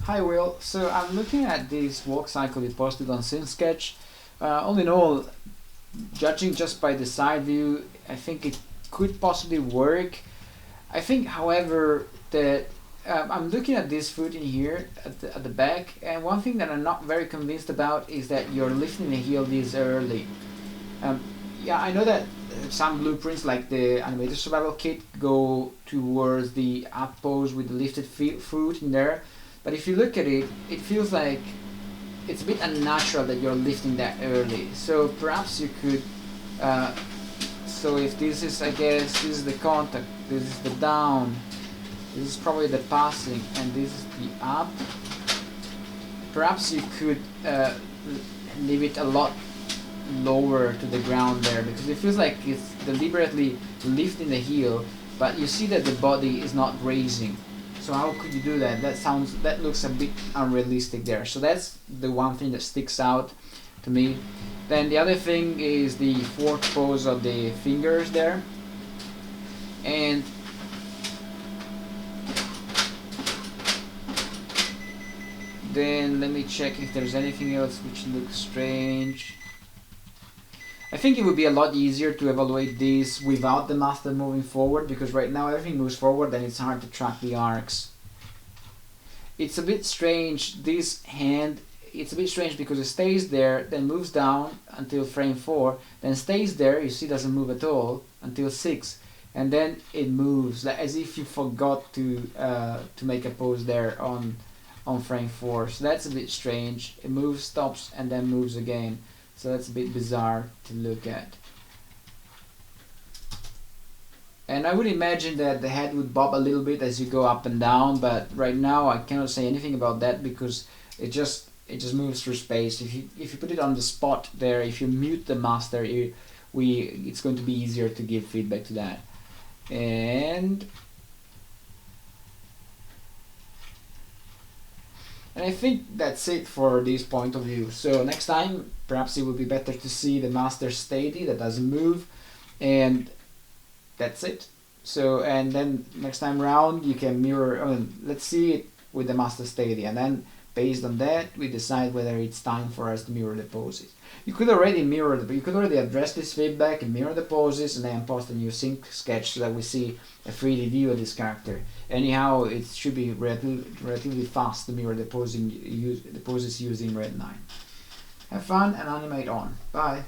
Hi Will, so I'm looking at this walk cycle you posted on Sketch. All in all, judging just by the side view, I think it could possibly work. I think, however, that I'm looking at this foot in here at the back, and one thing that I'm not very convinced about is that you're lifting the heel this early. Um, yeah, I know that some blueprints, like the Animator Survival Kit, go towards the up pose with the lifted foot in there, but if you look at it, it feels like it's a bit unnatural that you're lifting that early. So perhaps you could, so if this is, I guess, this is the contact, this is the down, this is probably the passing, and this is the up. Perhaps you could leave it a lot lower to the ground there, because it feels like it's deliberately lifting the heel, but you see that the body is not raising. So how could you do that? That looks a bit unrealistic there. So that's the one thing that sticks out to me. Then the other thing is the fork pose of the fingers there. And then let me check if there's anything else which looks strange. I think it would be a lot easier to evaluate this without the master moving forward, because right now everything moves forward and it's hard to track the arcs. It's a bit strange, this hand, it's a bit strange because it stays there, then moves down until frame 4, then stays there, you see, doesn't move at all until 6, and then it moves, like as if you forgot to make a pose there on frame 4. So that's a bit strange. It moves, stops, and then moves again. So that's a bit bizarre to look at. And I would imagine that the head would bob a little bit as you go up and down, but right now I cannot say anything about that because it just moves through space. If you put it on the spot there, if you mute the master, it's going to be easier to give feedback to that. And I think that's it for this point of view. So next time, perhaps it would be better to see the master steady, that doesn't move, and that's it. So, and then next time round, you can mirror, let's see it with the master steady, and then based on that, we decide whether it's time for us to mirror the poses. You could already address this feedback and mirror the poses, and then post a new sync sketch so that we see a 3D view of this character. Anyhow, it should be relatively fast to mirror the poses using Red 9. Have fun and animate on. Bye.